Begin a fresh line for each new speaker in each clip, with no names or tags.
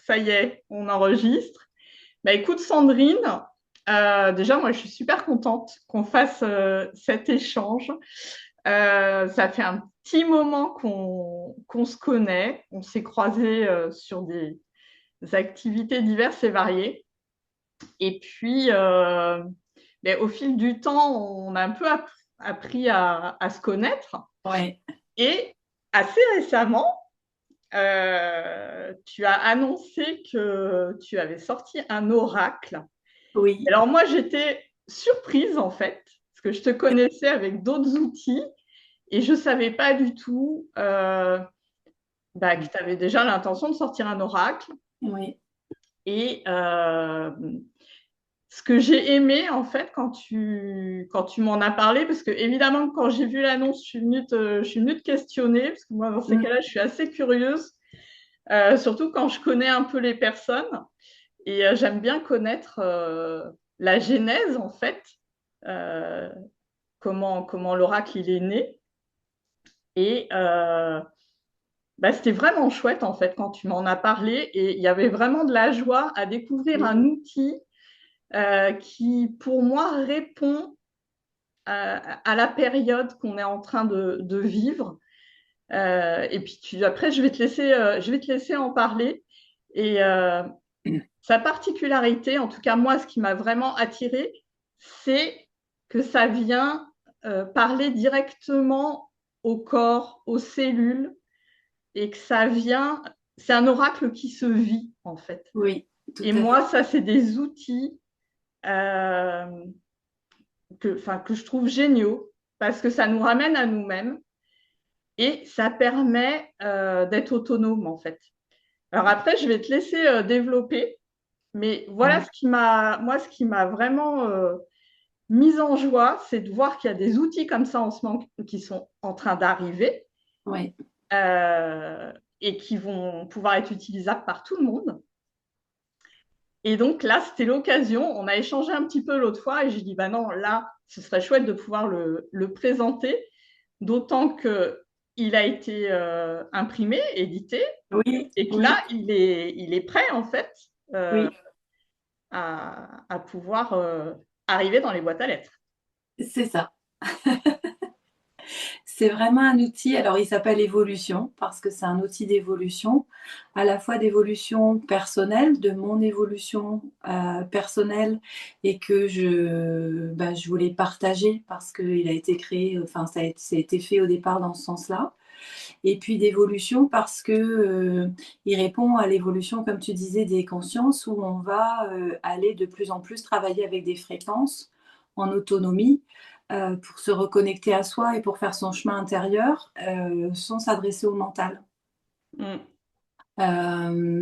ça y est, on enregistre. Bah écoute Sandrine, déjà moi je suis super contente qu'on fasse cet échange. Ça fait un petit moment qu'on se connaît, on s'est croisés sur des activités diverses et variées. Et puis mais au fil du temps, on a un peu appris à se connaître.
Ouais,
Et assez récemment, tu as annoncé que tu avais sorti un oracle.
oui,
Alors moi, j'étais surprise en fait, parce que je te connaissais avec d'autres outils et je ne savais pas du tout que tu avais déjà l'intention de sortir un oracle.
oui,
Et ce que j'ai aimé en fait quand tu m'en as parlé, parce que évidemment quand j'ai vu l'annonce, je suis venue te questionner, parce que moi dans ces
mm,
cas-là, je suis assez curieuse, surtout quand je connais un peu les personnes. Et j'aime bien connaître la genèse, en fait, euh, comment l'oracle il est né. Et c'était vraiment chouette, en fait, quand tu m'en as parlé. Et il y avait vraiment de la joie à découvrir un
mm,
outil qui, pour moi, répond à la période qu'on est en train de vivre. Et puis, après, je vais te laisser en parler. Et sa particularité, en tout cas moi, ce qui m'a vraiment attirée, c'est que ça vient parler directement au corps, aux cellules, et que ça vient, c'est un oracle qui se vit en fait.
oui, tout
Et
à fait.
moi, ça, c'est des outils euh, que je trouve géniaux parce que ça nous ramène à nous-mêmes et ça permet d'être autonome en fait. Alors après, je vais te laisser développer. Mais voilà
Mm,
ce qui m'a vraiment mise en joie, c'est de voir qu'il y a des outils comme ça en ce moment qui sont en train d'arriver
ouais,
euh, et qui vont pouvoir être utilisables par tout le monde. Et donc là, c'était l'occasion. On a échangé un petit peu l'autre fois et j'ai dit, bah non, là, ce serait chouette de pouvoir le présenter, d'autant que il a été imprimé, édité,
oui,
et que là,
oui,
il est prêt en fait euh,
oui,
à pouvoir arriver dans les boîtes à lettres.
c'est ça. C'est vraiment un outil, alors il s'appelle Évolution parce que c'est un outil d'évolution, à la fois d'évolution personnelle, de mon évolution personnelle et que je voulais partager parce qu'il a été créé, enfin ça a été fait au départ dans ce sens-là. Et puis d'évolution parce que il répond à l'évolution, comme tu disais, des consciences où on va aller de plus en plus travailler avec des fréquences en autonomie pour se reconnecter à soi et pour faire son chemin intérieur sans s'adresser au mental.
Mm.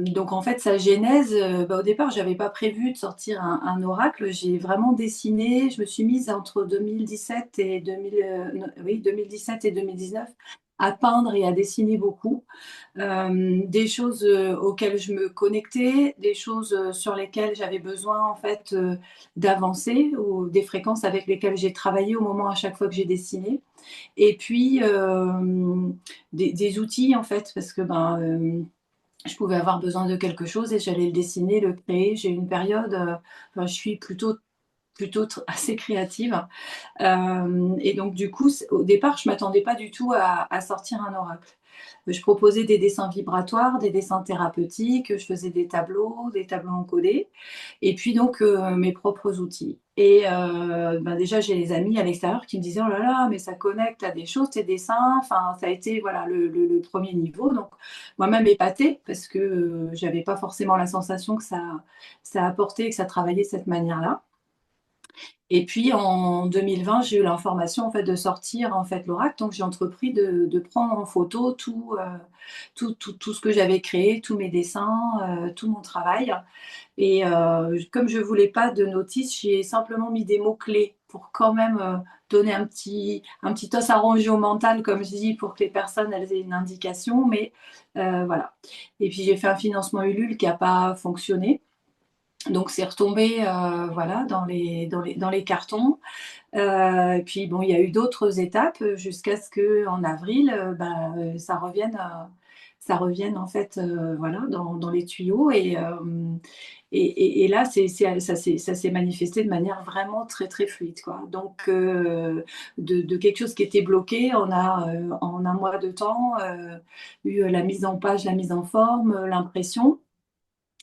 Donc en fait, sa genèse, au départ, j'avais pas prévu de sortir un oracle. J'ai vraiment dessiné. Je me suis mise entre 2017 et 2000, non, oui, 2017 et 2019 à peindre et à dessiner beaucoup. Des choses auxquelles je me connectais, des choses sur lesquelles j'avais besoin en fait d'avancer, ou des fréquences avec lesquelles j'ai travaillé au moment à chaque fois que j'ai dessiné. Et puis des outils en fait, parce que je pouvais avoir besoin de quelque chose et j'allais le dessiner, le créer. J'ai eu une période, enfin, je suis assez créative. Et donc, du coup, au départ, je ne m'attendais pas du tout à sortir un oracle. Je proposais des dessins vibratoires, des dessins thérapeutiques, je faisais des tableaux encodés, et puis donc mes propres outils. Et déjà, j'ai les amis à l'extérieur qui me disaient: oh là là, mais ça connecte à des choses, tes dessins. Enfin, ça a été voilà le premier niveau. Donc, moi-même épatée, parce que j'avais pas forcément la sensation que ça apportait, que ça travaillait de cette manière-là. Et puis en 2020, j'ai eu l'information en fait de sortir en fait l'oracle, donc j'ai entrepris de prendre en photo tout ce que j'avais créé, tous mes dessins, tout mon travail. Et comme je voulais pas de notice, j'ai simplement mis des mots clés pour quand même donner un petit os à ronger au mental, comme je dis, pour que les personnes elles aient une indication. Mais voilà. Et puis j'ai fait un financement Ulule qui n'a pas fonctionné. Donc c'est retombé voilà, dans les cartons. Et puis bon, il y a eu d'autres étapes jusqu'à ce qu'en avril, ça revienne, ça revienne en fait voilà, dans les tuyaux. Et là, ça s'est manifesté de manière vraiment très, très fluide, quoi. Donc, de quelque chose qui était bloqué, on a, en un mois de temps, eu la mise en page, la mise en forme, l'impression.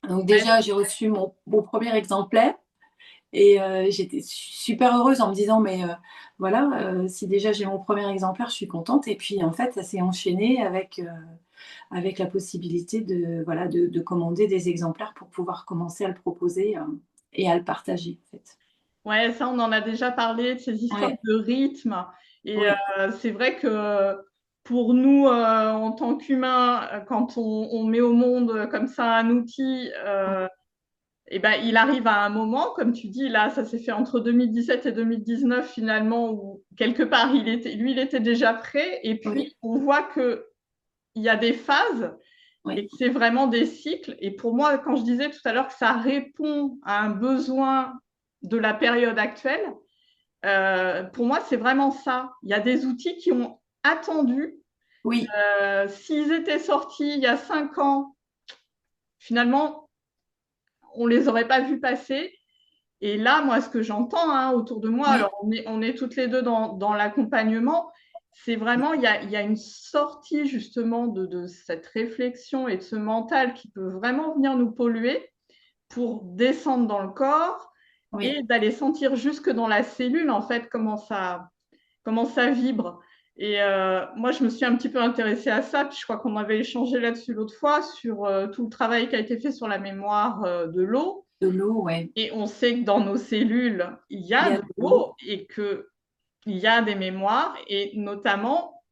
Donc déjà, j'ai reçu mon premier exemplaire et j'étais super heureuse en me disant, mais voilà, si déjà j'ai mon premier exemplaire, je suis contente. Et puis, en fait, ça s'est enchaîné avec la possibilité voilà, de commander des exemplaires pour pouvoir commencer à le proposer et à le partager, en fait.
Ouais, ça, on en a déjà parlé de ces histoires
Ouais,
de rythme. Et
oui,
c'est vrai que pour nous, en tant qu'humains, quand on met au monde comme ça un outil, eh ben, il arrive à un moment, comme tu dis, là, ça s'est fait entre 2017 et 2019 finalement, où quelque part, lui, il était déjà prêt. Et
oui,
puis, on voit qu'il y a des phases et
oui,
que c'est vraiment des cycles. Et pour moi, quand je disais tout à l'heure que ça répond à un besoin de la période actuelle, pour moi, c'est vraiment ça. Il y a des outils qui ont attendu.
oui,
S'ils étaient sortis il y a 5 ans, finalement, on ne les aurait pas vus passer. Et là, moi, ce que j'entends hein, autour de moi, alors
oui,
on est toutes les deux dans l'accompagnement, c'est vraiment, il y a une sortie justement de cette réflexion et de ce mental qui peut vraiment venir nous polluer pour descendre dans le corps
oui,
et d'aller sentir jusque dans la cellule, en fait, comment ça vibre. Et moi, je me suis un petit peu intéressée à ça, puis je crois qu'on avait échangé là-dessus l'autre fois, sur tout le travail qui a été fait sur la mémoire de l'eau.
de l'eau, ouais.
Et on sait que dans nos cellules, il y
Il y
a
a
de
de l'eau,
l'eau et qu'il y a des mémoires, et notamment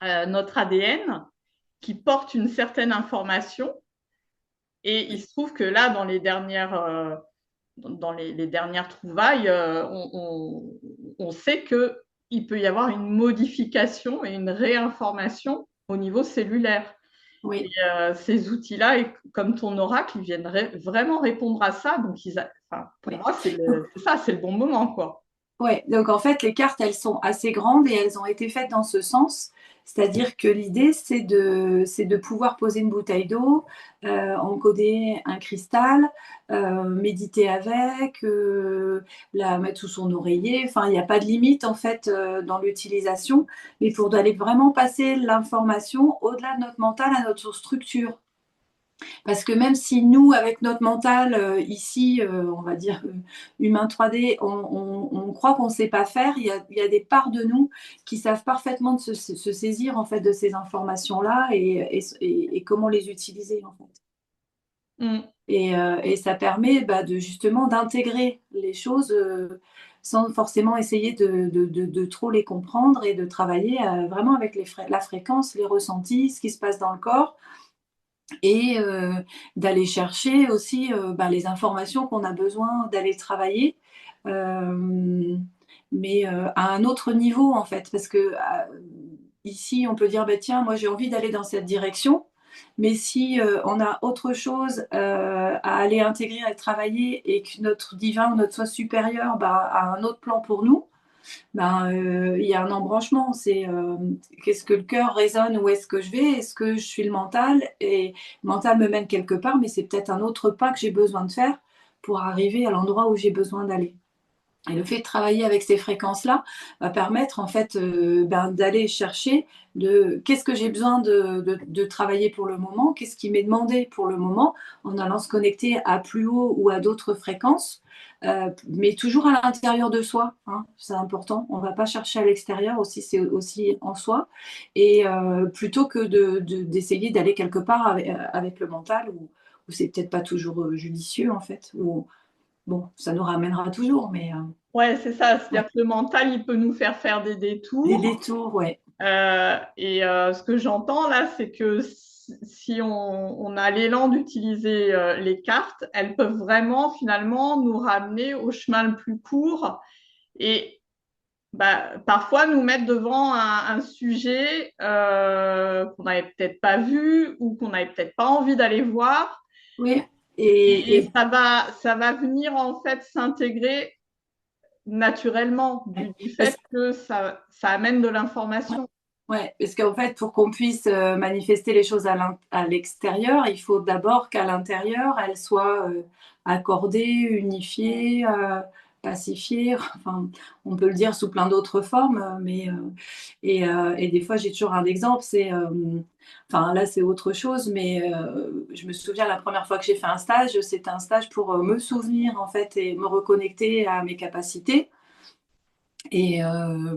notre ADN qui porte une certaine information. Et il se trouve que là, dans les dernières trouvailles, on sait qu'il peut y avoir une modification et une réinformation au niveau cellulaire. Et
oui.
ces outils-là, comme ton oracle, ils viennent vraiment répondre à ça. Donc, enfin, pour
Ouais.
moi, c'est ça, c'est le bon moment, quoi.
Ouais, donc en fait, les cartes, elles sont assez grandes et elles ont été faites dans ce sens. C'est-à-dire que l'idée, c'est de pouvoir poser une bouteille d'eau, encoder un cristal, méditer avec, la mettre sous son oreiller. Enfin, il n'y a pas de limite en fait dans l'utilisation, mais pour aller vraiment passer l'information au-delà de notre mental à notre structure. Parce que même si nous, avec notre mental, ici, on va dire humain 3D, on croit qu'on ne sait pas faire, il y a des parts de nous qui savent parfaitement se saisir en fait de ces informations-là et comment les utiliser en fait.
Mm.
Et ça permet bah, justement d'intégrer les choses sans forcément essayer de trop les comprendre et de travailler vraiment avec la fréquence, les ressentis, ce qui se passe dans le corps et d'aller chercher aussi bah, les informations qu'on a besoin d'aller travailler, euh, mais à un autre niveau en fait, parce que ici on peut dire bah, tiens moi j'ai envie d'aller dans cette direction, mais si on a autre chose à aller intégrer, à travailler et que notre divin ou notre soi supérieur bah, a un autre plan pour nous, ben, il y a un embranchement. C'est qu'est-ce que le cœur résonne, où est-ce que je vais, est-ce que je suis le mental et le mental me mène quelque part, mais c'est peut-être un autre pas que j'ai besoin de faire pour arriver à l'endroit où j'ai besoin d'aller. Et le fait de travailler avec ces fréquences-là va permettre en fait ben, d'aller chercher de qu'est-ce que j'ai besoin de travailler pour le moment, qu'est-ce qui m'est demandé pour le moment, en allant se connecter à plus haut ou à d'autres fréquences, mais toujours à l'intérieur de soi, hein, c'est important. On ne va pas chercher à l'extérieur aussi, c'est aussi en soi. Et plutôt que d'essayer d'aller quelque part avec le mental, où c'est peut-être pas toujours judicieux en fait, ou bon, ça nous ramènera toujours, mais
Ouais, c'est ça.
ouais.
C'est-à-dire que le mental, il peut nous faire faire des
Des
détours.
détours, ouais.
Et ce que j'entends là, c'est que si on a l'élan d'utiliser les cartes, elles peuvent vraiment finalement nous ramener au chemin le plus court et bah, parfois nous mettre devant un sujet qu'on n'avait peut-être pas vu ou qu'on n'avait peut-être pas envie d'aller voir.
Oui,
Et
et
ça va venir en fait s'intégrer naturellement
ouais.
du fait que ça amène de l'information.
Ouais, parce qu'en fait, pour qu'on puisse manifester les choses à l'extérieur, il faut d'abord qu'à l'intérieur, elles soient accordées, unifiées, pacifiées. Enfin, on peut le dire sous plein d'autres formes, et des fois, j'ai toujours un exemple. Enfin là, c'est autre chose, mais je me souviens la première fois que j'ai fait un stage, c'était un stage pour me souvenir en fait et me reconnecter à mes capacités. Et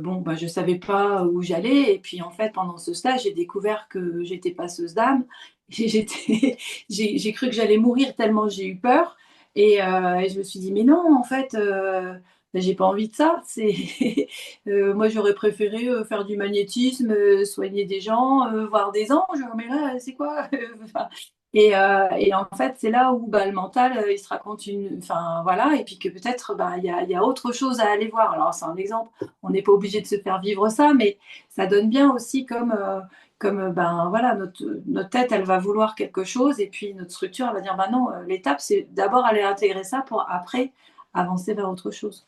bon, bah, je savais pas où j'allais. Et puis en fait, pendant ce stage, j'ai découvert que j'étais passeuse d'âme. J'ai cru que j'allais mourir tellement j'ai eu peur. Et je me suis dit, mais non, en fait, ben, j'ai pas envie de ça. Moi, j'aurais préféré faire du magnétisme, soigner des gens, voir des anges. Mais là, c'est quoi? Enfin, et en fait, c'est là où bah, le mental, il se raconte enfin voilà, et puis que peut-être bah, il y a autre chose à aller voir. Alors c'est un exemple, on n'est pas obligé de se faire vivre ça, mais ça donne bien aussi comme ben voilà, notre tête, elle va vouloir quelque chose, et puis notre structure, elle va dire, ben non, l'étape, c'est d'abord aller intégrer ça pour après avancer vers autre chose.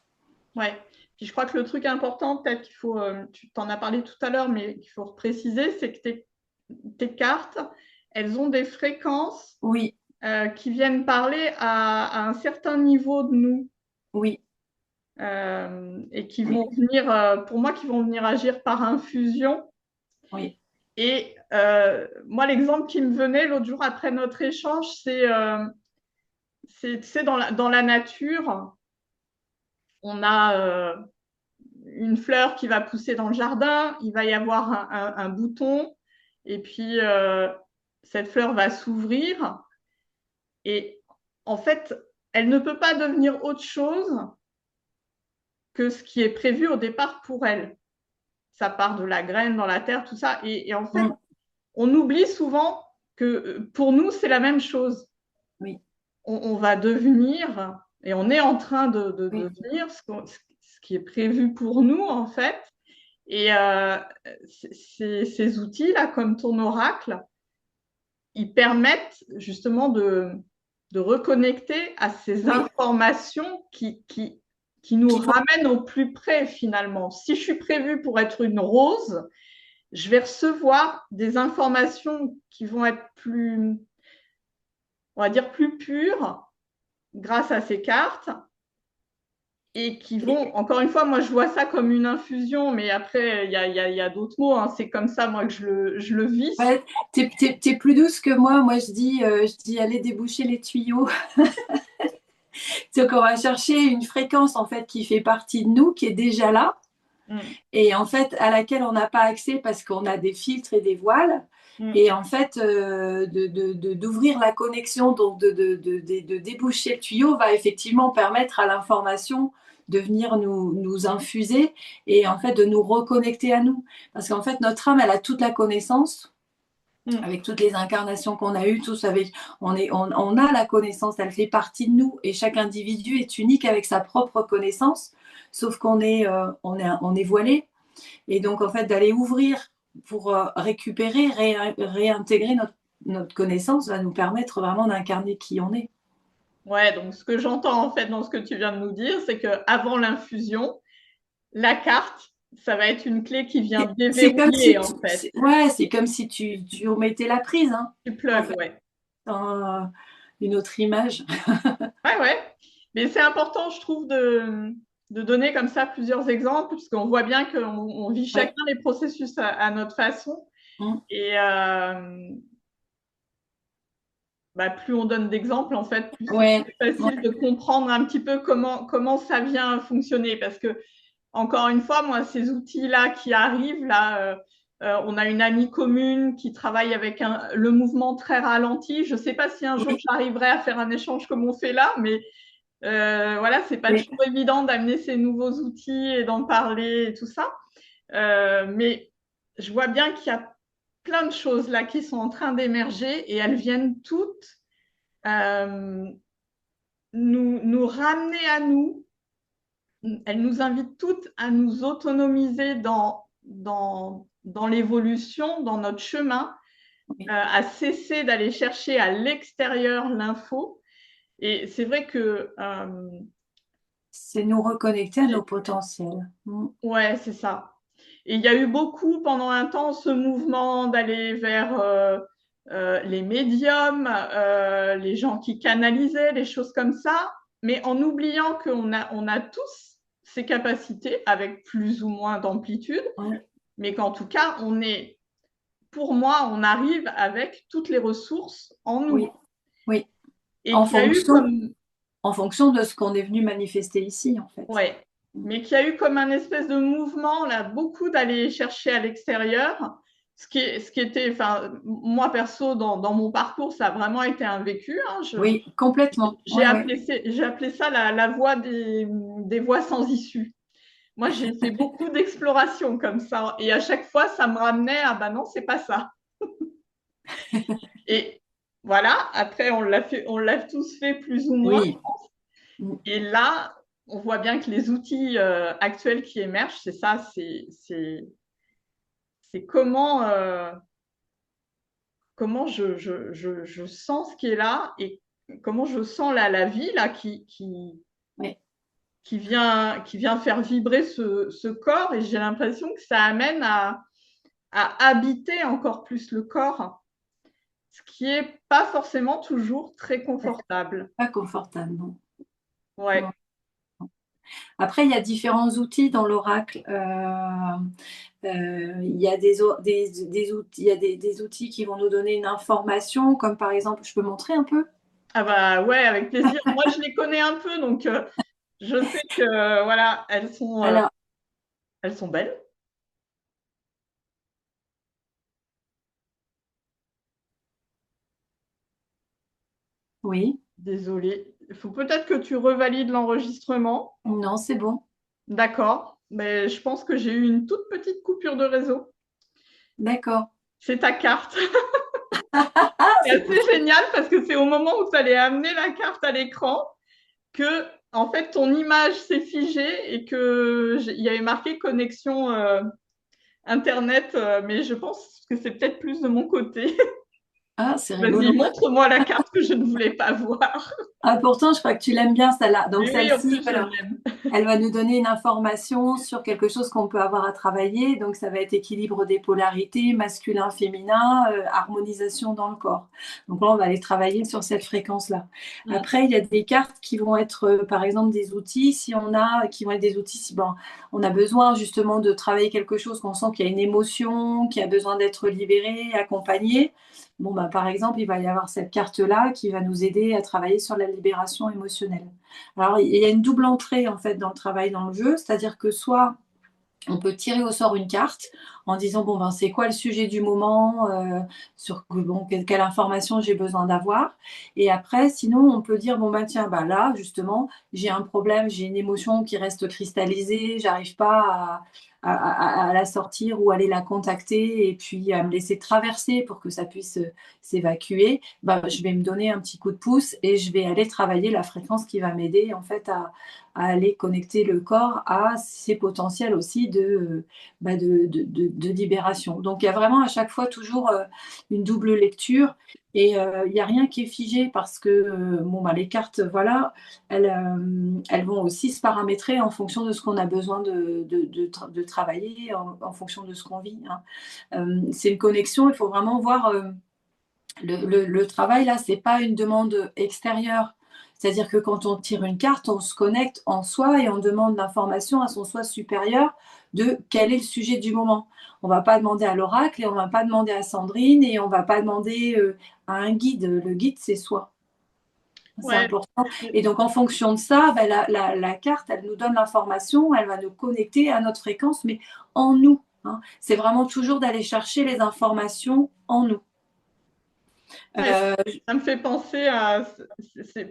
Ouais. Puis je crois que le truc important, peut-être qu'il faut, tu t'en as parlé tout à l'heure, mais qu'il faut préciser, c'est que tes cartes, elles ont des fréquences
Oui,
qui viennent parler à un certain niveau de nous
oui,
et qui
oui,
vont venir, pour moi, qui vont venir agir par infusion.
oui,
Et moi, l'exemple qui me venait l'autre jour après notre échange, c'est tu sais, dans la nature, on a une fleur qui va pousser dans le jardin, il va y avoir un bouton, et puis cette fleur va s'ouvrir. Et en fait, elle ne peut pas devenir autre chose que ce qui est prévu au départ pour elle. Ça part de la graine dans la terre, tout ça. Et en fait,
mm,
on oublie souvent que pour nous, c'est la même chose.
oui,
On va devenir, et on est en train de
oui,
devenir ce qui est prévu pour nous, en fait. Et ces outils-là, comme ton oracle, ils permettent justement de reconnecter à ces
oui.
informations qui nous
Qui vont,
ramènent au plus près finalement. Si je suis prévue pour être une rose, je vais recevoir des informations qui vont être plus, on va dire, plus pures grâce à ces cartes et qui vont, encore une fois, moi je vois ça comme une infusion, mais après, il y a d'autres mots, hein. C'est comme ça, moi, que je le vis.
ouais, t'es plus douce que moi. Moi, je dis, allez déboucher les tuyaux. C'est qu'on va chercher une fréquence en fait qui fait partie de nous, qui est déjà là,
Mm,
et en fait à laquelle on n'a pas accès parce qu'on a des filtres et des voiles.
mm.
Et en fait, d'ouvrir la connexion, donc de déboucher le tuyau, va effectivement permettre à l'information de venir nous infuser et en fait de nous reconnecter à nous. Parce qu'en fait, notre âme, elle a toute la connaissance
Mm.
avec toutes les incarnations qu'on a eues, tous avec, on a la connaissance, elle fait partie de nous et chaque individu est unique avec sa propre connaissance, sauf on est voilé. Et donc, en fait, d'aller ouvrir pour récupérer, réintégrer notre connaissance va nous permettre vraiment d'incarner qui on est.
Ouais, donc ce que j'entends en fait dans ce que tu viens de nous dire, c'est que avant l'infusion, la carte, ça va être une clé qui vient
C'est comme
déverrouiller
si,
en fait.
ouais, c'est comme si tu remettais la prise, hein,
Tu
en
plugs,
fait,
ouais.
dans une autre image.
Ouais, ouais. Mais c'est important, je trouve, de donner comme ça plusieurs exemples, puisqu'on voit bien qu'on vit chacun
Ouais.
les processus à notre façon.
Mm.
Et bah, plus on donne d'exemples, en fait, plus c'est
Ouais.
facile de comprendre un petit peu comment ça vient fonctionner. Parce que, encore une fois, moi, ces outils-là qui arrivent, là, on a une amie commune qui travaille avec le mouvement très ralenti. Je ne sais pas si un jour
Oui.
j'arriverai à faire un échange comme on fait là, mais voilà, c'est pas
Oui.
toujours évident d'amener ces nouveaux outils et d'en parler et tout ça. Mais je vois bien qu'il y a plein de choses là qui sont en train d'émerger et elles viennent toutes euh, nous ramener à nous. Elles nous invitent toutes à nous autonomiser dans l'évolution, dans notre chemin,
Oui.
à cesser d'aller chercher à l'extérieur l'info. Et c'est vrai que
C'est nous reconnecter à nos potentiels. Mm.
ouais, c'est ça. Et il y a eu beaucoup pendant un temps ce mouvement d'aller vers les médiums, les gens qui canalisaient, les choses comme ça, mais en oubliant on a tous ces capacités avec plus ou moins d'amplitude,
Ouais.
mais qu'en tout cas, pour moi, on arrive avec toutes les ressources en
Oui,
nous.
oui.
Et
En
qu'il y a eu
fonction,
comme,
en fonction de ce qu'on est venu manifester ici, en fait.
ouais, mais qu'il y a eu comme un espèce de mouvement, là, beaucoup d'aller chercher à l'extérieur. Ce qui était, enfin, moi perso, dans mon parcours, ça a vraiment été un vécu, hein.
Oui, complètement. Ouais, ouais.
J'ai appelé ça la voie des voies sans issue. Moi, j'ai fait beaucoup d'exploration comme ça. Et à chaque fois, ça me ramenait à, bah non, c'est pas ça. Et voilà, après, on l'a tous fait plus ou moins.
Oui. Mm.
Et là, on voit bien que les outils actuels qui émergent, c'est ça, c'est comment je sens ce qui est là et comment je sens la vie là
Ouais.
qui vient faire vibrer ce corps. Et j'ai l'impression que ça amène à habiter encore plus le corps, ce qui n'est pas forcément toujours très confortable.
Pas confortable, non. Non.
Ouais.
Après, il y a différents outils dans l'oracle. Il y a des outils, il y a des outils qui vont nous donner une information, comme par exemple, je peux montrer un peu?
Ah bah ouais, avec plaisir. Moi, je les connais un peu, donc je sais que voilà,
Alors,
elles sont belles.
oui,
Désolée. Il faut peut-être que tu revalides l'enregistrement.
non, c'est bon.
D'accord. Mais je pense que j'ai eu une toute petite coupure de réseau.
D'accord.
C'est ta carte.
Ah,
C'est
c'est
assez génial parce que c'est au moment où tu allais amener la carte à l'écran que, en fait, ton image s'est figée et il y avait marqué connexion Internet, mais je pense que c'est peut-être plus de mon côté.
ah, c'est
Vas-y,
rigolo.
montre-moi la carte que je ne voulais pas voir.
Ah, pourtant, je crois que tu l'aimes bien, celle-là. Donc,
Oui, oui, en
celle-ci,
plus, je
voilà.
l'aime.
Elle va nous donner une information sur quelque chose qu'on peut avoir à travailler. Donc, ça va être équilibre des polarités, masculin, féminin, harmonisation dans le corps. Donc là, on va aller travailler sur cette fréquence-là.
Mm.
Après, il y a des cartes qui vont être, par exemple, des outils. Si on a, qui vont être des outils, si bon, on a besoin justement de travailler quelque chose, qu'on sent qu'il y a une émotion, qui a besoin d'être libéré, accompagné. Bon, bah, par exemple, il va y avoir cette carte-là qui va nous aider à travailler sur la libération émotionnelle. Alors, il y a une double entrée en fait dans le travail dans le jeu, c'est-à-dire que soit on peut tirer au sort une carte en disant bon ben c'est quoi le sujet du moment, sur bon, quelle information j'ai besoin d'avoir, et après sinon on peut dire bon ben tiens bah là justement j'ai un problème, j'ai une émotion qui reste cristallisée, j'arrive pas à la sortir ou aller la contacter et puis à me laisser traverser pour que ça puisse s'évacuer, bah, je vais me donner un petit coup de pouce et je vais aller travailler la fréquence qui va m'aider en fait à aller connecter le corps à ses potentiels aussi bah de libération. Donc il y a vraiment à chaque fois toujours une double lecture et il n'y a rien qui est figé parce que bon, bah, les cartes, voilà, elles vont aussi se paramétrer en fonction de ce qu'on a besoin de travailler, en fonction de ce qu'on vit. Hein. C'est une connexion, il faut vraiment voir le travail là, c'est pas une demande extérieure. C'est-à-dire que quand on tire une carte, on se connecte en soi et on demande l'information à son soi supérieur de quel est le sujet du moment. On va pas demander à l'oracle et on va pas demander à Sandrine et on va pas demander à un guide. Le guide, c'est soi. C'est
Ouais.
important. Et donc, en fonction de ça, ben, la carte, elle nous donne l'information, elle va nous connecter à notre fréquence, mais en nous. Hein. C'est vraiment toujours d'aller chercher les informations en nous.
Ouais,
Euh,
ça me fait penser à,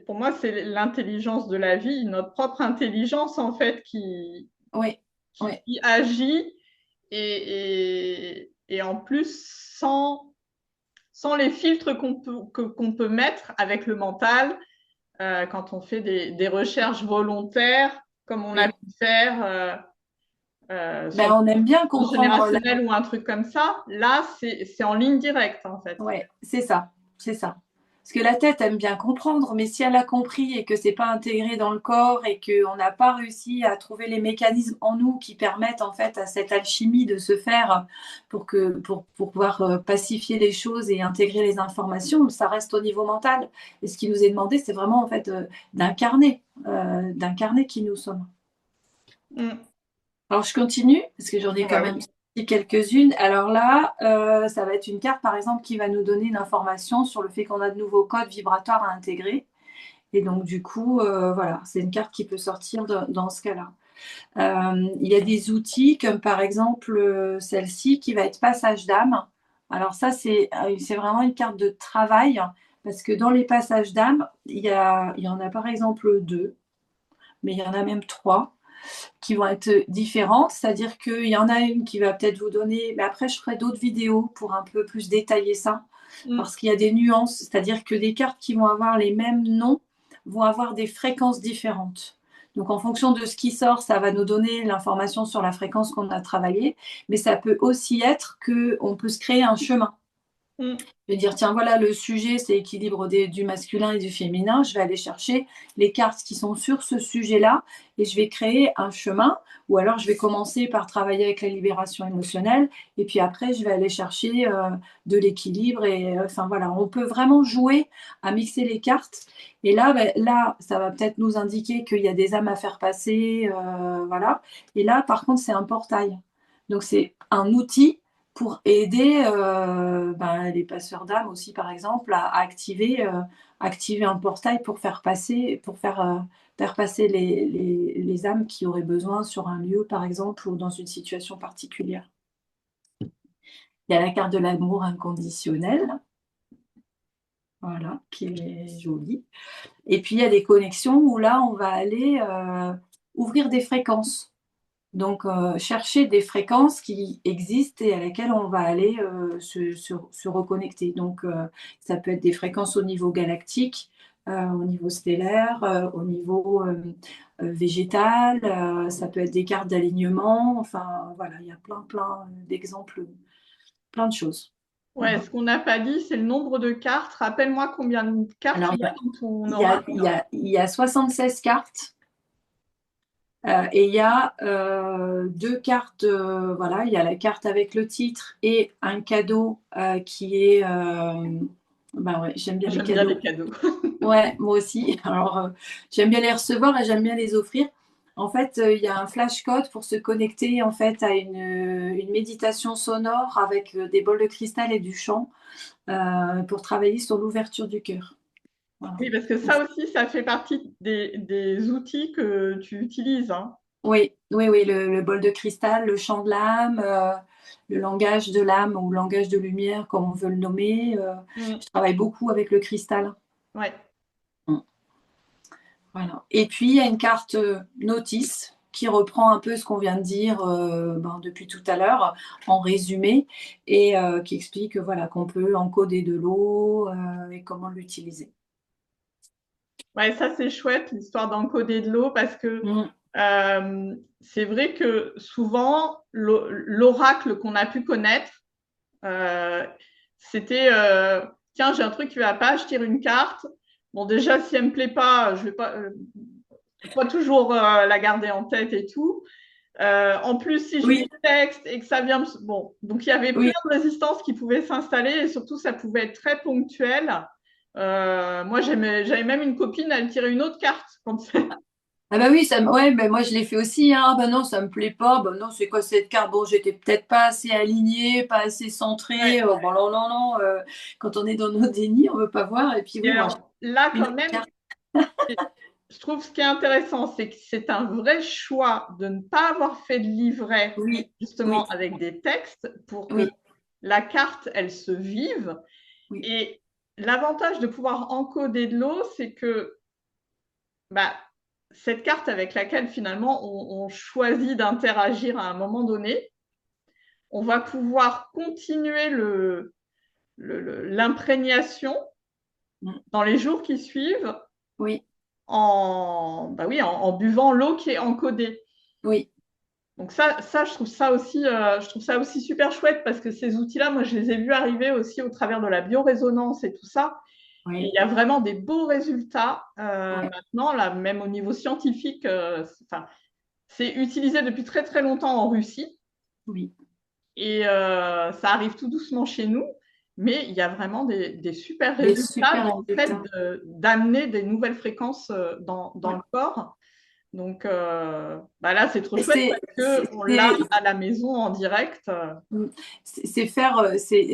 pour moi, c'est l'intelligence de la vie, notre propre intelligence en fait
oui, oui.
qui agit et en plus sans les filtres qu'on peut mettre avec le mental quand on fait des recherches volontaires, comme on a
Oui.
pu faire sur
Ben, on aime bien
le
comprendre
générationnel ou un truc comme ça. Là, c'est en ligne directe en fait.
Ouais, c'est ça, c'est ça. Parce que la tête aime bien comprendre, mais si elle a compris et que c'est pas intégré dans le corps et qu'on n'a pas réussi à trouver les mécanismes en nous qui permettent en fait à cette alchimie de se faire pour pouvoir pacifier les choses et intégrer les informations, ça reste au niveau mental. Et ce qui nous est demandé, c'est vraiment en fait d'incarner qui nous sommes.
Mm.
Alors je continue parce que j'en ai
Ah
quand
bah
même
oui.
sorti quelques-unes. Alors là, ça va être une carte par exemple qui va nous donner une information sur le fait qu'on a de nouveaux codes vibratoires à intégrer. Et donc du coup, voilà, c'est une carte qui peut sortir dans ce cas-là. Il y a des outils comme par exemple celle-ci qui va être passage d'âme. Alors ça, c'est vraiment une carte de travail parce que dans les passages d'âme, il y en a par exemple deux, mais il y en a même trois qui vont être différentes. C'est-à-dire qu'il y en a une qui va peut-être vous donner, mais après je ferai d'autres vidéos pour un peu plus détailler ça,
Mm.
parce qu'il y a des nuances. C'est-à-dire que des cartes qui vont avoir les mêmes noms vont avoir des fréquences différentes. Donc en fonction de ce qui sort, ça va nous donner l'information sur la fréquence qu'on a travaillée, mais ça peut aussi être qu'on peut se créer un chemin.
Mm.
Je vais dire, tiens, voilà, le sujet, c'est l'équilibre du masculin et du féminin. Je vais aller chercher les cartes qui sont sur ce sujet-là et je vais créer un chemin. Ou alors, je vais commencer par travailler avec la libération émotionnelle et puis après, je vais aller chercher de l'équilibre. Et enfin, voilà, on peut vraiment jouer à mixer les cartes. Et là, ben, là, ça va peut-être nous indiquer qu'il y a des âmes à faire passer. Voilà. Et là, par contre, c'est un portail. Donc, c'est un outil pour aider ben, les passeurs d'âme aussi, par exemple, à activer un portail pour faire passer les âmes qui auraient besoin sur un lieu, par exemple, ou dans une situation particulière. Il y a la carte de l'amour inconditionnel, voilà, qui est jolie. Et puis, il y a des connexions où là, on va aller ouvrir des fréquences. Donc, chercher des fréquences qui existent et à laquelle on va aller se reconnecter. Donc, ça peut être des fréquences au niveau galactique, au niveau stellaire, au niveau végétal, ça peut être des cartes d'alignement. Enfin, voilà, il y a plein d'exemples, plein de choses.
Ouais,
Voilà.
ce qu'on n'a pas dit, c'est le nombre de cartes. Rappelle-moi combien de cartes
Alors,
il y a dans ton
il y a,
oracle.
il y a, il y a 76 cartes. Et il y a deux cartes, voilà, il y a la carte avec le titre et un cadeau qui est, ben ouais, j'aime bien les
J'aime bien
cadeaux.
les cadeaux.
Ouais, moi aussi. Alors, j'aime bien les recevoir et j'aime bien les offrir. En fait, il y a un flash code pour se connecter en fait à une méditation sonore avec des bols de cristal et du chant pour travailler sur l'ouverture du cœur. Voilà.
Oui, parce que ça aussi, ça fait partie des outils que tu utilises, hein.
Oui, le bol de cristal, le chant de l'âme, le langage de l'âme ou langage de lumière, comme on veut le nommer. Je
Mm.
travaille beaucoup avec le cristal.
Ouais.
Mm. Voilà. Et puis, il y a une carte notice qui reprend un peu ce qu'on vient de dire ben, depuis tout à l'heure en résumé et qui explique voilà, qu'on peut encoder de l'eau et comment l'utiliser.
Ouais, ça c'est chouette, l'histoire d'encoder de l'eau, parce que
Mm.
c'est vrai que souvent, l'oracle qu'on a pu connaître, euh, c'était tiens, j'ai un truc qui va pas, je tire une carte. Bon, déjà, si elle me plaît pas, je vais pas toujours la garder en tête et tout. En plus, si je lis
Oui,
le texte et que ça vient, bon, donc il y avait plein
oui.
de résistances qui pouvaient s'installer et surtout ça pouvait être très ponctuel. Moi, j'avais même une copine, elle tirait une autre carte quand
Ah bah oui, ouais, ben moi je l'ai fait aussi, hein. Ah bah non, ça me plaît pas. Bah non, c'est quoi cette carte? Bon, j'étais peut-être pas assez alignée, pas assez centrée.
Ouais.
Bon, non, non, non. Quand on est dans nos dénis, on veut pas voir. Et puis
Et
oui, moi, j'ai
alors là,
une
quand
autre
même,
carte.
je trouve ce qui est intéressant, c'est que c'est un vrai choix de ne pas avoir fait de livret
Oui, oui,
justement avec des textes pour que
oui,
la carte, elle se vive.
oui,
Et l'avantage de pouvoir encoder de l'eau, c'est que bah, cette carte avec laquelle finalement on choisit d'interagir à un moment donné, on va pouvoir continuer l'imprégnation
mm,
dans les jours qui suivent
oui,
bah oui, en buvant l'eau qui est encodée.
oui,
Donc je trouve ça aussi super chouette parce que ces outils-là, moi, je les ai vus arriver aussi au travers de la biorésonance et tout ça. Et il
Oui,
y a vraiment des beaux résultats
ouais,
maintenant, là, même au niveau scientifique. Enfin, c'est utilisé depuis très très longtemps en Russie
oui.
et ça arrive tout doucement chez nous, mais il y a vraiment des super
Des
résultats
super
dans le fait
résultats.
d'amener des nouvelles fréquences dans
Ouais.
le corps. Donc bah là, c'est trop
Et
chouette parce qu'on l'a
c'est-
à la maison en direct.
Mm. C'est faire,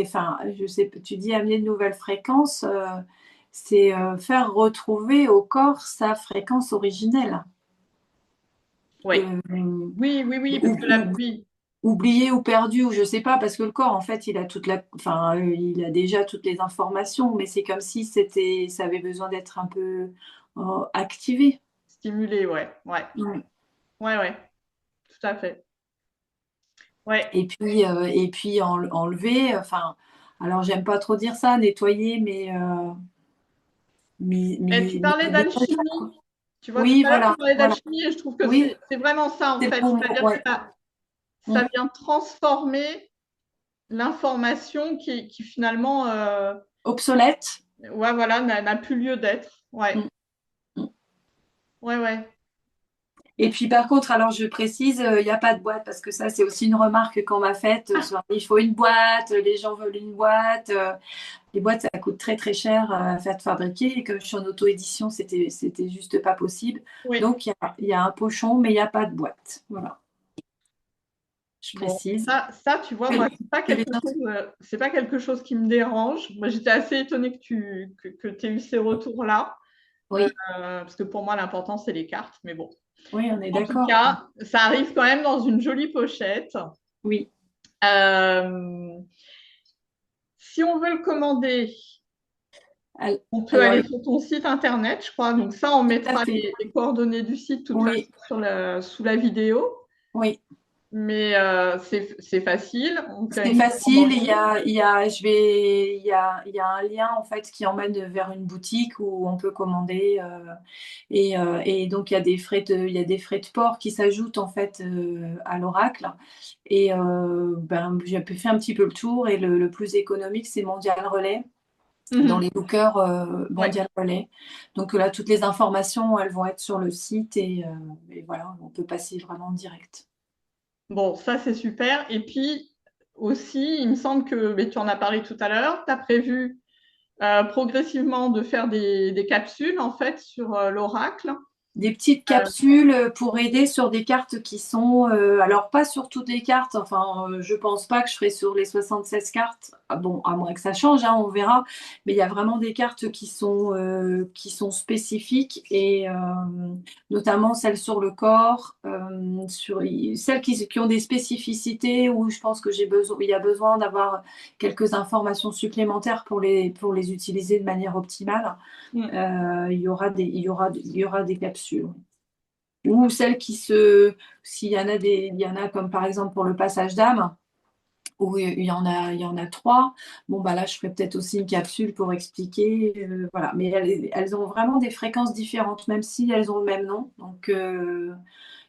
enfin, je sais, tu dis amener de nouvelles fréquences, c'est faire retrouver au corps sa fréquence originelle.
Oui,
Euh,
oui, oui, oui, parce
ou,
que là,
ou-
oui,
oublié ou perdu, ou je sais pas, parce que le corps, en fait, il a enfin, il a déjà toutes les informations, mais c'est comme si ça avait besoin d'être un peu activé.
stimulé, ouais, ouais,
Mm.
ouais, ouais, tout à fait. Ouais.
Et puis enlever, enfin, alors j'aime pas trop dire ça, nettoyer, mais
Et tu parlais
des réserves,
d'alchimie.
quoi.
Tu vois, tout
Oui,
à l'heure, tu
voilà,
parlais
voilà.
d'alchimie et je trouve que
Oui,
c'est vraiment ça, en
c'est le
fait.
poumon,
C'est-à-dire que
ouais.
ça
Mm.
vient transformer l'information qui finalement,
Obsolète.
ouais, voilà, n'a plus lieu d'être. Ouais,
Mm, mm.
ouais, ouais.
Et puis par contre, alors je précise, il n'y a pas de boîte parce que ça, c'est aussi une remarque qu'on m'a faite. Il faut une boîte, les gens veulent une boîte. Les boîtes, ça coûte très très cher à faire fabriquer. Et comme je suis en auto-édition, c'était juste pas possible.
Oui.
Donc il y a un pochon, mais il n'y a pas de boîte. Voilà, je
Bon,
précise.
ça, tu vois,
Que
moi,
les- que les gens-
c'est pas quelque chose qui me dérange. Moi, j'étais assez étonnée que tu aies eu ces retours-là,
Oui,
parce que pour moi, l'important, c'est les cartes. Mais bon,
oui, on est
en tout
d'accord.
cas, ça arrive quand même dans une jolie pochette.
Oui.
Euh, Si on veut le commander, on peut
Alors,
aller sur ton site internet, je crois. Donc ça, on
tout à
mettra
fait.
les coordonnées du site de toute façon
Oui,
sous la vidéo.
oui.
Mais c'est facile. On fait
C'est
une commande en
facile,
ligne.
il y a un lien en fait qui emmène vers une boutique où on peut commander et donc il y a des frais de port qui s'ajoutent en fait à l'Oracle et ben j'ai pu faire un petit peu le tour et le plus économique c'est Mondial Relais dans
Mhm.
les bookers
Ouais.
Mondial Relais. Donc là toutes les informations elles vont être sur le site et voilà on peut passer vraiment en direct.
Bon, ça c'est super. Et puis aussi, il me semble que, mais tu en as parlé tout à l'heure, tu as prévu progressivement de faire des capsules en fait sur l'oracle.
Des petites
Euh,
capsules pour aider sur des cartes qui sont, alors pas sur toutes les cartes, enfin je pense pas que je ferai sur les 76 cartes, ah bon, à moins que ça change, hein, on verra, mais il y a vraiment des cartes qui sont spécifiques et notamment celles sur le corps, celles qui ont des spécificités où je pense que il y a besoin d'avoir quelques informations supplémentaires pour les utiliser de manière optimale.
mm,
Il y aura des capsules. Ou celles s'il y en a il y en a comme par exemple pour le passage d'âme, où il y en a trois. Bon, bah là, je ferai peut-être aussi une capsule pour expliquer. Voilà. Mais elles ont vraiment des fréquences différentes, même si elles ont le même nom. Donc,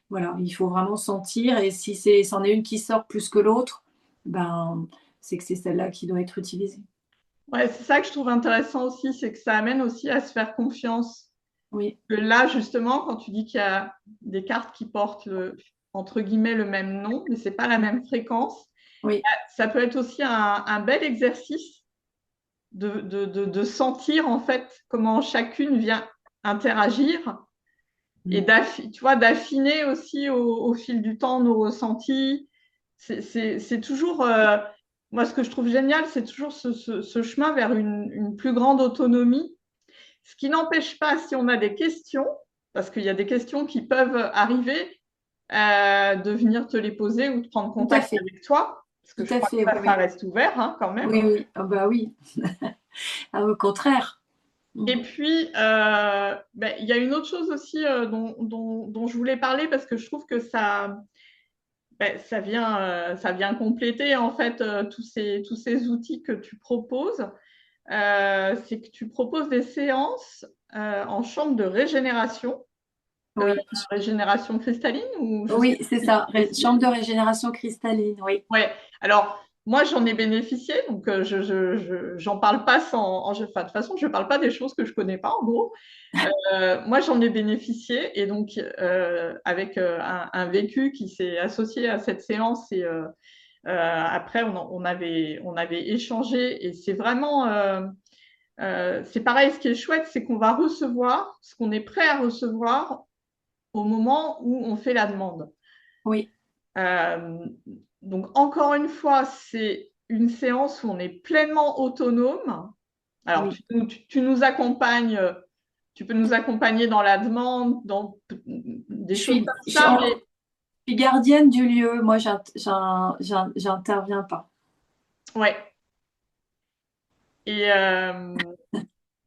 voilà, il faut vraiment sentir. Et si c'en est une qui sort plus que l'autre, ben, c'est que c'est celle-là qui doit être utilisée.
ouais, c'est ça que je trouve intéressant aussi, c'est que ça amène aussi à se faire confiance.
Oui,
Que là, justement, quand tu dis qu'il y a des cartes qui portent entre guillemets le même nom, mais c'est pas la même fréquence,
oui,
ça peut être aussi un bel exercice de sentir en fait comment chacune vient interagir et tu vois, d'affiner aussi au fil du temps nos ressentis. C'est toujours, moi, ce que je trouve génial, c'est toujours ce chemin vers une plus grande autonomie. Ce qui n'empêche pas, si on a des questions, parce qu'il y a des questions qui peuvent arriver, de venir te les poser ou de prendre
tout à
contact
fait,
avec toi, parce que
tout
je
à
crois que
fait, oui,
ça
oui.
reste ouvert hein, quand même.
Oui, oui, ah bah oui. Ah, au contraire.
Et
Mm.
puis, ben, il y a une autre chose aussi dont je voulais parler parce que je trouve que ben, ça vient compléter en fait tous ces outils que tu proposes. C'est que tu proposes des séances en chambre de régénération, euh,
Oui,
régénération cristalline ou je sais
oui,
pas
c'est
si tu
ça.
précises.
Chambre de régénération cristalline, oui.
Ouais. Alors, moi, j'en ai bénéficié, donc j'en parle pas enfin, de toute façon, je parle pas des choses que je connais pas, en gros. Moi, j'en ai bénéficié et donc avec un vécu qui s'est associé à cette séance et après, on avait échangé et c'est vraiment, c'est pareil, ce qui est chouette, c'est qu'on va recevoir ce qu'on est prêt à recevoir au moment où on fait la demande.
Oui,
Euh, donc, encore une fois, c'est une séance où on est pleinement autonome. Alors,
oui.
tu nous accompagnes, tu peux nous accompagner dans la demande, dans des choses comme
Je suis,
ça,
en-
mais
je suis gardienne du lieu. Moi, j'interviens pas.
ouais. Et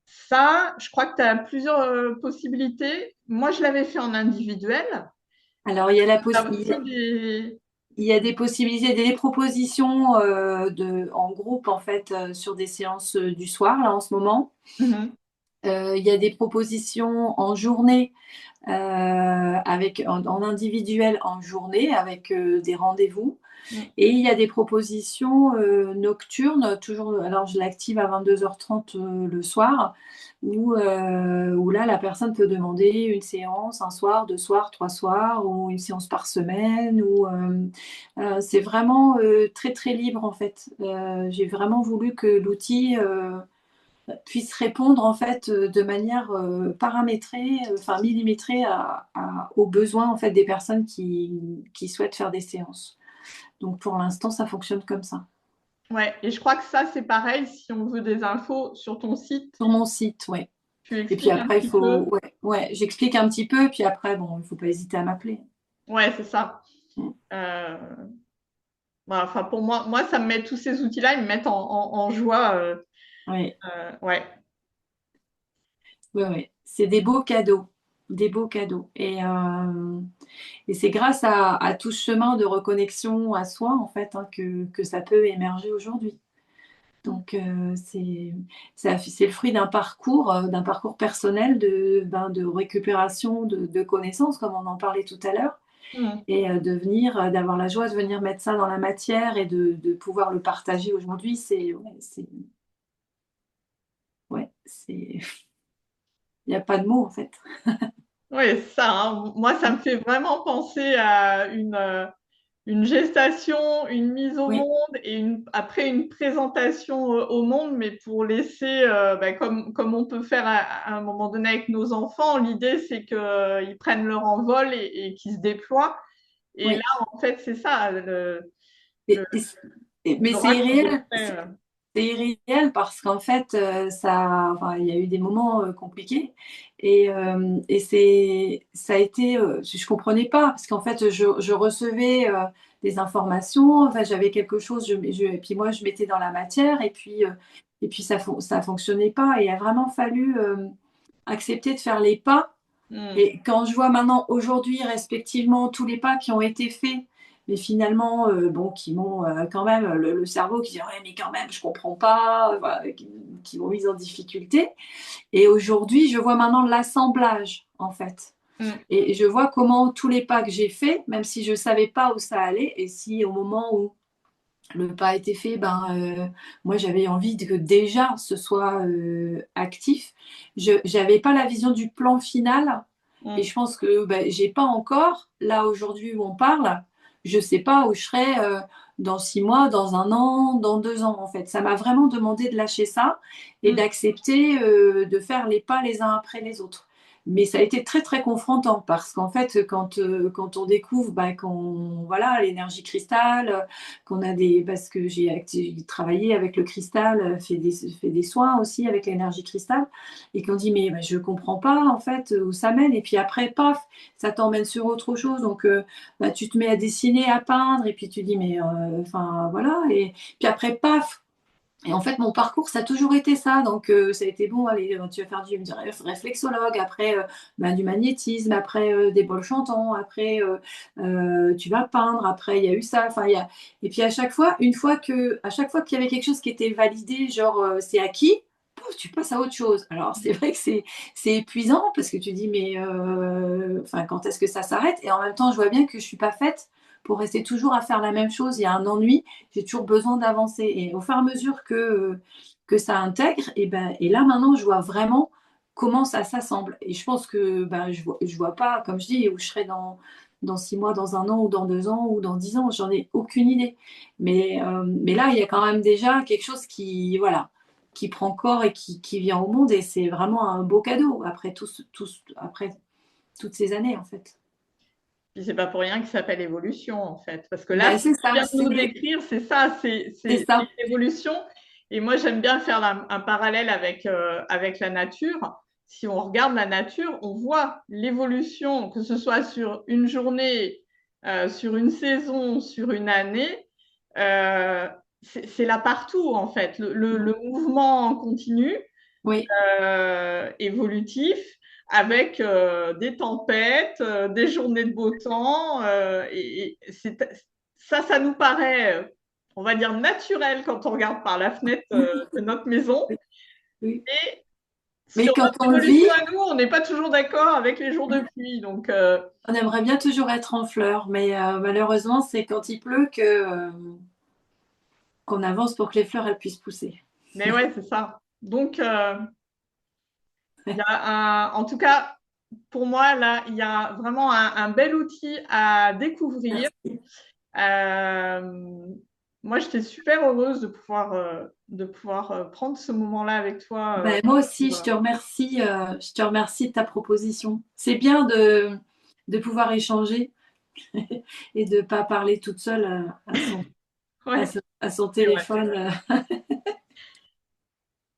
ça, je crois que tu as plusieurs possibilités. Moi, je l'avais fait en individuel.
Alors,
Tu as aussi des...
il y a des possibilités, des propositions en groupe, en fait, sur des séances du soir, là, en ce moment.
Mhm.
Il y a des propositions en journée, en individuel en journée, avec des rendez-vous.
Mhm.
Et il y a des propositions nocturnes, toujours, alors je l'active à 22h30 le soir, où là, la personne peut demander une séance, un soir, deux soirs, trois soirs, ou une séance par semaine. C'est vraiment très, très libre, en fait. J'ai vraiment voulu que l'outil puisse répondre, en fait, de manière paramétrée, enfin millimétrée aux besoins, en fait, des personnes qui souhaitent faire des séances. Donc pour l'instant, ça fonctionne comme ça.
Ouais. Et je crois que ça, c'est pareil, si on veut des infos sur ton site,
Sur mon site, oui.
tu
Et puis
expliques un
après, il
petit peu.
faut, ouais, j'explique un petit peu, puis après, bon, il ne faut pas hésiter à m'appeler.
Ouais, c'est ça.
Mm.
Euh, voilà, enfin, pour moi, ça me met tous ces outils-là, ils me mettent en joie.
Oui,
Ouais.
oui, oui. C'est des beaux cadeaux, des beaux cadeaux. Et c'est grâce à tout ce chemin de reconnexion à soi, en fait, hein, que ça peut émerger aujourd'hui. Donc, c'est le fruit d'un parcours personnel de récupération de connaissances, comme on en parlait tout à l'heure.
Mhm.
Et d'avoir la joie de venir mettre ça dans la matière et de pouvoir le partager aujourd'hui, il n'y a pas de mots en fait.
Oui, c'est ça, hein. Moi, ça me fait vraiment penser à une gestation, une mise au
Oui,
monde et après une présentation au monde, mais pour laisser, comme on peut faire à un moment donné avec nos enfants, l'idée c'est qu'ils prennent leur envol et qu'ils se déploient. Et là,
oui.
en fait, c'est ça, le,
Et- et- mais c'est
l'oracle que je
irréel.
fais.
C'est irréel parce qu'en fait, enfin, il y a eu des moments compliqués et ça a été, je comprenais pas parce qu'en fait, je recevais des informations, enfin, j'avais quelque chose, et puis moi, je mettais dans la matière et puis ça fonctionnait pas et il a vraiment fallu accepter de faire les pas
Hmm.
et quand je vois maintenant, aujourd'hui, respectivement, tous les pas qui ont été faits, mais finalement, bon, qui m'ont quand même, le cerveau qui dit, ouais, mais quand même, je comprends pas, voilà, qui m'ont mis en difficulté. Et aujourd'hui, je vois maintenant l'assemblage, en fait.
Hmm.
Et je vois comment tous les pas que j'ai faits, même si je ne savais pas où ça allait, et si au moment où le pas a été fait, moi j'avais envie que déjà ce soit actif. Je n'avais pas la vision du plan final et
Hmm.
je pense que j'ai pas encore, là aujourd'hui où on parle, je sais pas où je serai dans 6 mois, dans un an, dans 2 ans en fait. Ça m'a vraiment demandé de lâcher ça et
Hmm.
d'accepter de faire les pas les uns après les autres. Mais ça a été très très confrontant parce qu'en fait quand on découvre qu'on voilà l'énergie cristal, parce que j'ai travaillé avec le cristal, fait des soins aussi avec l'énergie cristal, et qu'on dit mais je comprends pas en fait où ça mène, et puis après paf, ça t'emmène sur autre chose, donc tu te mets à dessiner, à peindre, et puis tu dis mais enfin voilà, et puis après paf. Et en fait, mon parcours, ça a toujours été ça. Donc, ça a été bon, allez, tu vas faire du réflexologue, après du magnétisme, après des bols chantants, après tu vas peindre, après il y a eu ça. Enfin, et puis à chaque fois qu'il y avait quelque chose qui était validé, genre c'est acquis, pouf, tu passes à autre chose. Alors, c'est vrai que c'est épuisant parce que tu dis, mais enfin, quand est-ce que ça s'arrête? Et en même temps, je vois bien que je suis pas faite pour rester toujours à faire la même chose. Il y a un ennui, j'ai toujours besoin d'avancer. Et au fur et à mesure que ça intègre, et là maintenant, je vois vraiment comment ça s'assemble. Et je pense que je vois pas, comme je dis, où je serai dans 6 mois, dans un an, ou dans 2 ans, ou dans 10 ans. J'en ai aucune idée. Mais là, il y a quand même déjà quelque chose qui, voilà, qui prend corps et qui vient au monde. Et c'est vraiment un beau cadeau après toutes ces années, en fait.
Puis c'est pas pour rien qu'il s'appelle évolution, en fait. Parce que là,
Ben,
ce que
c'est
tu
ça,
viens de nous décrire, c'est ça,
c'est
c'est
ça.
l'évolution. Et moi, j'aime bien faire un parallèle avec la nature. Si on regarde la nature, on voit l'évolution, que ce soit sur une journée, sur une saison, sur une année. Euh, c'est là partout, en fait. Le mouvement continu
Oui,
évolutif avec des tempêtes, des journées de beau temps. Ça nous paraît, on va dire, naturel quand on regarde par la fenêtre de notre maison.
oui, oui.
Et
Mais
sur
quand
notre
on le vit,
évolution à nous, on n'est pas toujours d'accord avec les jours de pluie. Donc,
on aimerait bien toujours être en fleurs, mais malheureusement, c'est quand il pleut qu'on avance pour que les fleurs elles puissent pousser.
mais ouais, c'est ça. Donc, il y a en tout cas, pour moi, là, il y a vraiment un bel outil à découvrir.
Merci.
Euh, Moi, j'étais super heureuse de pouvoir prendre ce moment-là avec toi.
Ben, moi aussi,
Pour,
je te remercie de ta proposition. C'est bien de pouvoir échanger et de ne pas parler toute seule
ouais,
à son
c'est vrai.
téléphone.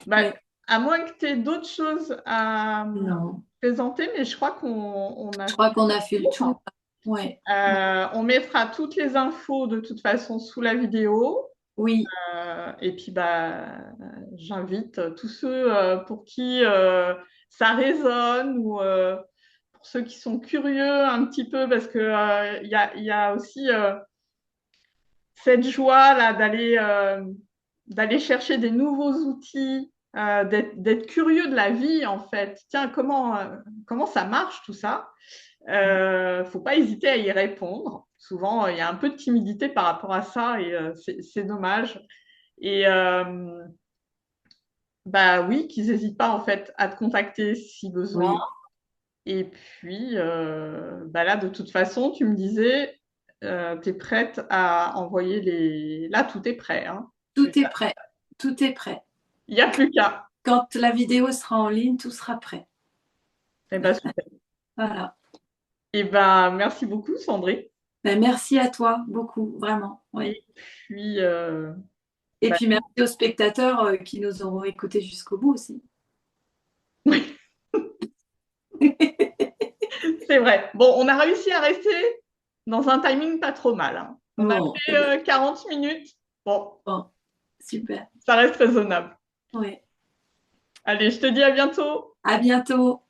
Bah,
Ouais.
à moins que tu aies d'autres choses à
Non,
présenter, mais je crois qu'on a
je
fait
crois qu'on a
le
fait le tour.
tour.
Ouais.
On mettra toutes les infos de toute façon sous la vidéo.
Oui,
Et puis, bah, j'invite tous ceux pour qui ça résonne ou pour ceux qui sont curieux un petit peu, parce que il y a aussi cette joie là d'aller chercher des nouveaux outils, d'être curieux de la vie en fait. Tiens, comment ça marche tout ça? Faut pas hésiter à y répondre. Souvent, il y a un peu de timidité par rapport à ça et c'est dommage. Et bah oui, qu'ils n'hésitent pas en fait à te contacter si besoin.
oui.
Et puis bah là, de toute façon, tu me disais, tu es prête à envoyer les. Là, tout est prêt, hein.
Tout est prêt. Tout est prêt.
Il n'y a plus qu'à.
Quand la vidéo sera en ligne, tout sera prêt.
Eh ben, super.
Voilà.
Et ben, merci beaucoup, Sandrine.
Ben, merci à toi, beaucoup, vraiment. Ouais.
Et puis,
Et
bah,
puis merci aux spectateurs qui nous auront écoutés jusqu'au bout aussi.
oui, c'est vrai. Bon, on a réussi à rester dans un timing pas trop mal, hein. On a
Bon,
fait 40 minutes. Bon,
bon, super.
ça reste raisonnable.
Ouais.
Allez, je te dis à bientôt.
À bientôt.